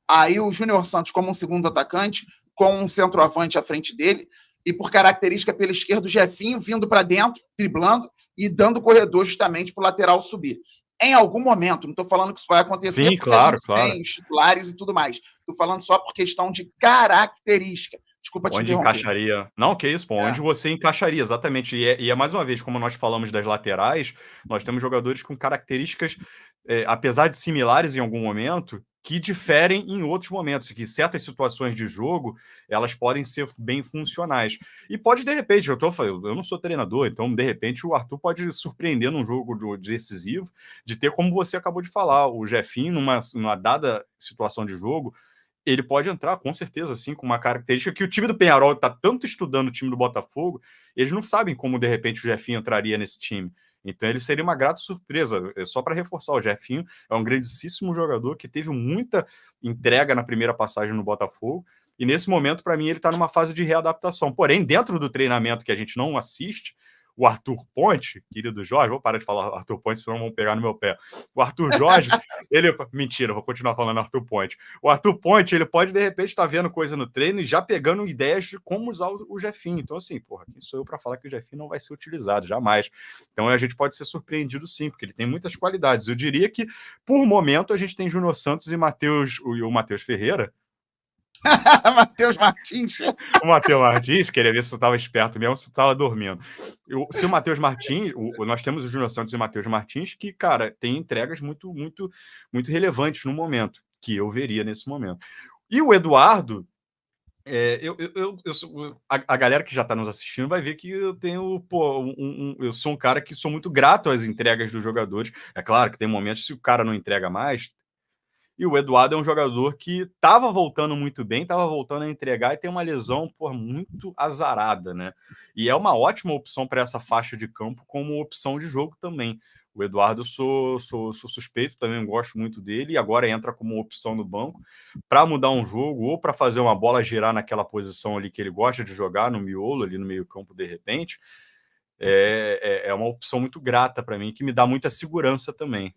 Aí o Júnior Santos como um segundo atacante, com um centroavante à frente dele, e por característica pela esquerda, o Jefinho vindo para dentro, driblando e dando corredor justamente para o lateral subir. Em algum momento, não estou falando que isso vai acontecer, Sim, porque claro, a gente claro. tem os titulares e tudo mais. Estou falando só por questão de característica. Desculpa te Onde interromper. encaixaria? Não, que isso, pô, onde você encaixaria, exatamente. E é mais uma vez, como nós falamos das laterais, nós temos jogadores com características, apesar de similares em algum momento, que diferem em outros momentos, e que certas situações de jogo, elas podem ser bem funcionais. E pode, de repente, eu não sou treinador, então, de repente, o Arthur pode surpreender num jogo decisivo, de ter, como você acabou de falar, o Jefinho, numa dada situação de jogo, ele pode entrar, com certeza, assim, com uma característica que o time do Peñarol está tanto estudando o time do Botafogo, eles não sabem como, de repente, o Jefinho entraria nesse time. Então, ele seria uma grata surpresa. Só para reforçar, o Jefinho é um grandíssimo jogador que teve muita entrega na primeira passagem no Botafogo, e nesse momento, para mim, ele está numa fase de readaptação. Porém, dentro do treinamento que a gente não assiste, o Arthur Ponte, querido Jorge, vou parar de falar Arthur Ponte, senão vão pegar no meu pé. O Arthur Jorge, ele... Mentira, vou continuar falando Arthur Ponte. O Arthur Ponte, ele pode, de repente, estar vendo coisa no treino e já pegando ideias de como usar o Jefinho. Então, assim, porra, quem sou eu para falar que o Jefinho não vai ser utilizado? Jamais. Então, a gente pode ser surpreendido, sim, porque ele tem muitas qualidades. Eu diria que, por momento, a gente tem Júnior Santos e o Matheus Ferreira. Matheus Martins. O Matheus Martins, queria ver se eu estava esperto mesmo, se eu estava dormindo. Se o Matheus Martins, nós temos o Júnior Santos e o Matheus Martins, que, cara, tem entregas muito, muito, muito relevantes no momento, que eu veria nesse momento. E o Eduardo, a galera que já está nos assistindo vai ver que eu tenho, eu sou um cara que sou muito grato às entregas dos jogadores. É claro que tem momentos se o cara não entrega mais. E o Eduardo é um jogador que estava voltando muito bem, estava voltando a entregar e tem uma lesão muito azarada, né? E é uma ótima opção para essa faixa de campo como opção de jogo também. O Eduardo, eu sou suspeito, também gosto muito dele, e agora entra como opção no banco para mudar um jogo ou para fazer uma bola girar naquela posição ali que ele gosta de jogar, no miolo, ali no meio-campo, de repente. É uma opção muito grata para mim, que me dá muita segurança também.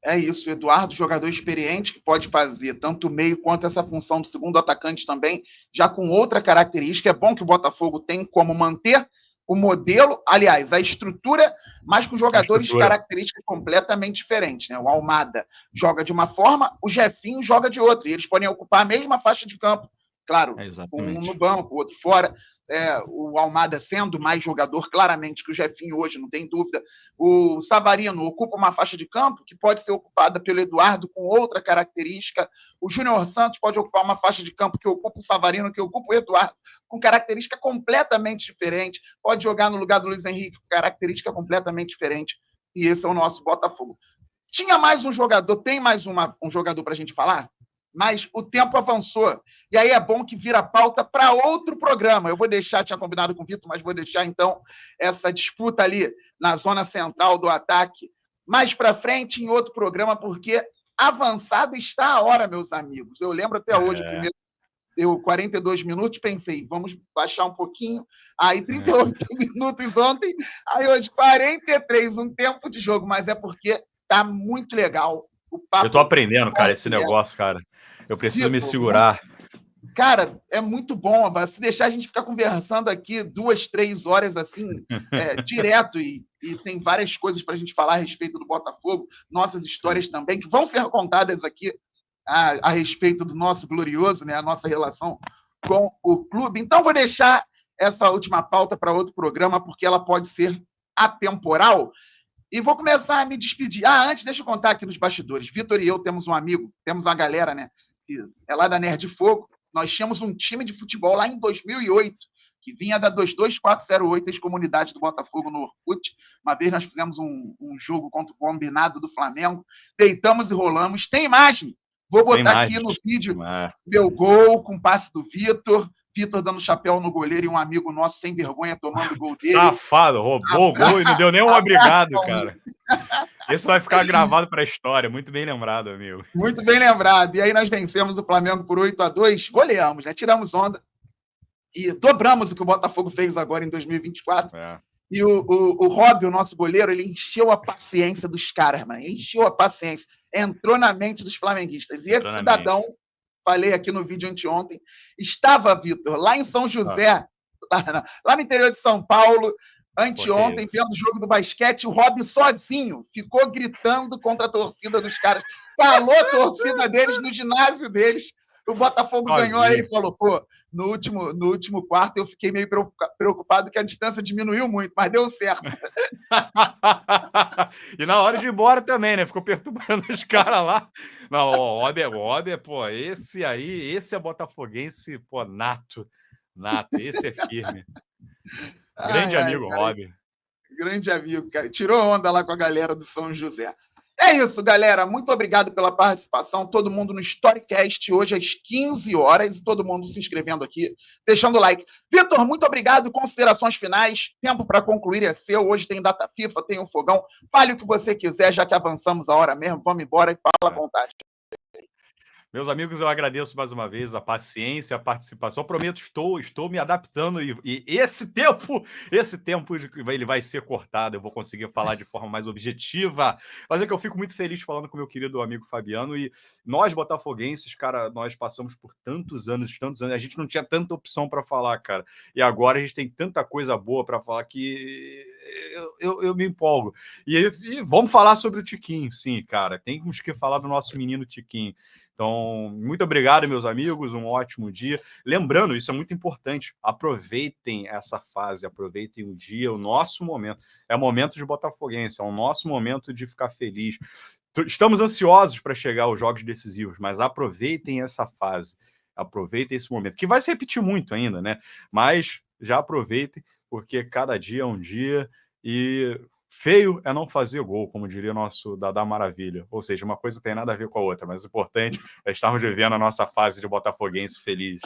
É isso, o Eduardo, jogador experiente, que pode fazer tanto o meio quanto essa função do segundo atacante também, já com outra característica. É bom que o Botafogo tem como manter o modelo, aliás, a estrutura, mas com jogadores de características completamente diferentes. Né? O Almada joga de uma forma, o Jefinho joga de outra, e eles podem ocupar a mesma faixa de campo. Claro, um no banco, o outro fora. O Almada sendo mais jogador, claramente, que o Jefinho hoje, não tem dúvida. O Savarino ocupa uma faixa de campo que pode ser ocupada pelo Eduardo com outra característica. O Júnior Santos pode ocupar uma faixa de campo que ocupa o Savarino, que ocupa o Eduardo, com característica completamente diferente. Pode jogar no lugar do Luiz Henrique, com característica completamente diferente. E esse é o nosso Botafogo. Tinha mais um jogador, tem mais um jogador para a gente falar? Mas o tempo avançou. E aí é bom que vira pauta para outro programa. Eu vou deixar, tinha combinado com o Vitor, mas vou deixar, então, essa disputa ali na zona central do ataque mais para frente em outro programa, porque avançada está a hora, meus amigos. Eu lembro até hoje, primeiro, 42 minutos, pensei, vamos baixar um pouquinho. Aí 38 minutos ontem, aí hoje 43, um tempo de jogo, mas é porque tá muito legal. O papo eu tô aprendendo, cara, esse negócio, cara. Eu preciso me segurar. Cara, é muito bom. Se deixar a gente ficar conversando aqui 2, 3 horas assim, direto, e tem várias coisas para a gente falar a respeito do Botafogo, nossas histórias também, que vão ser contadas aqui a respeito do nosso glorioso, né, a nossa relação com o clube. Então, vou deixar essa última pauta para outro programa, porque ela pode ser atemporal. E vou começar a me despedir. Antes, deixa eu contar aqui nos bastidores. Vitor e eu temos um amigo, temos uma galera, né? Que é lá da Nerd Fogo. Nós tínhamos um time de futebol lá em 2008, que vinha da 22408, ex-comunidade do Botafogo no Orkut. Uma vez nós fizemos um jogo contra o combinado do Flamengo, deitamos e rolamos. Tem imagem? Vou botar aqui no vídeo meu gol com passe do Vitor dando chapéu no goleiro e um amigo nosso sem vergonha tomando o gol dele. Safado, roubou o gol e não deu nem um obrigado, cara. Isso vai ficar gravado para a história. Muito bem lembrado, amigo. Muito bem lembrado. E aí nós vencemos o Flamengo por 8-2, goleamos, né? Tiramos onda e dobramos o que o Botafogo fez agora em 2024. E o Rob, o nosso goleiro, ele encheu a paciência dos caras, mano. Encheu a paciência. Entrou na mente dos flamenguistas. E esse cidadão falei aqui no vídeo anteontem. Estava, Vitor, lá em São José, lá no interior de São Paulo, anteontem, vendo o jogo do basquete, o Rob sozinho ficou gritando contra a torcida dos caras. Falou a torcida deles no ginásio deles. O Botafogo ganhou, aí ele falou, pô, no último quarto eu fiquei meio preocupado que a distância diminuiu muito, mas deu certo. E na hora de ir embora também, né? Ficou perturbando os caras lá. Não, o Rob, pô, esse é botafoguense, pô, nato, esse é firme. Grande amigo, cara, Rob. Grande amigo, cara. Tirou onda lá com a galera do São José. É isso, galera. Muito obrigado pela participação. Todo mundo no Storycast hoje às 15 horas. Todo mundo se inscrevendo aqui, deixando o like. Vitor, muito obrigado. Considerações finais. Tempo para concluir é seu. Hoje tem data FIFA, tem um fogão. Fale o que você quiser, já que avançamos a hora mesmo. Vamos embora e fala à vontade. Meus amigos, eu agradeço mais uma vez a paciência, a participação. Eu prometo, estou me adaptando e esse tempo ele vai ser cortado. Eu vou conseguir falar de forma mais objetiva. Mas é que eu fico muito feliz falando com meu querido amigo Fabiano. E nós, botafoguenses, cara, nós passamos por tantos anos. A gente não tinha tanta opção para falar, cara. E agora a gente tem tanta coisa boa para falar que eu me empolgo. E vamos falar sobre o Tiquinho, sim, cara. Temos que falar do nosso menino Tiquinho. Então, muito obrigado, meus amigos, um ótimo dia. Lembrando, isso é muito importante, aproveitem essa fase, aproveitem o dia, o nosso momento. É o momento de botafoguense, é o nosso momento de ficar feliz. Estamos ansiosos para chegar aos jogos decisivos, mas aproveitem essa fase, aproveitem esse momento, que vai se repetir muito ainda, né? Mas já aproveitem, porque cada dia é um dia e... feio é não fazer gol, como diria o nosso Dadá Maravilha. Ou seja, uma coisa não tem nada a ver com a outra, mas o importante é estarmos vivendo a nossa fase de botafoguense feliz.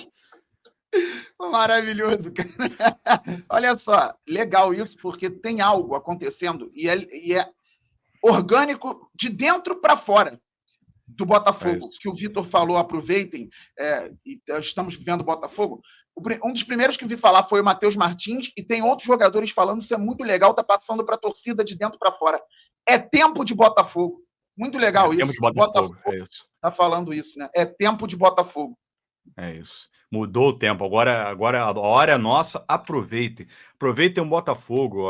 Maravilhoso, cara. Olha só, legal isso, porque tem algo acontecendo e é orgânico de dentro para fora do Botafogo, que o Vitor falou, aproveitem, e estamos vivendo o Botafogo. Um dos primeiros que vi falar foi o Matheus Martins, e tem outros jogadores falando, isso é muito legal, tá passando para a torcida de dentro para fora. É tempo de Botafogo. Muito legal isso. Tempo de Botafogo, é isso. Tá falando isso, né? É tempo de Botafogo. É isso. Mudou o tempo. Agora a hora é nossa. Aproveitem. Aproveitem o Botafogo.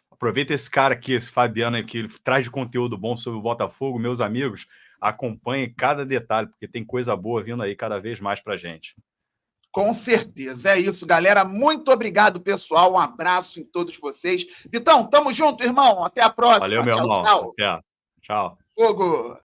Aproveita esse cara aqui, esse Fabiano, que traz de conteúdo bom sobre o Botafogo. Meus amigos, acompanhem cada detalhe, porque tem coisa boa vindo aí cada vez mais pra gente. Com certeza. É isso, galera. Muito obrigado, pessoal. Um abraço em todos vocês. Vitão, tamo junto, irmão. Até a próxima. Valeu, meu irmão. Tchau. Tchau. Fogo.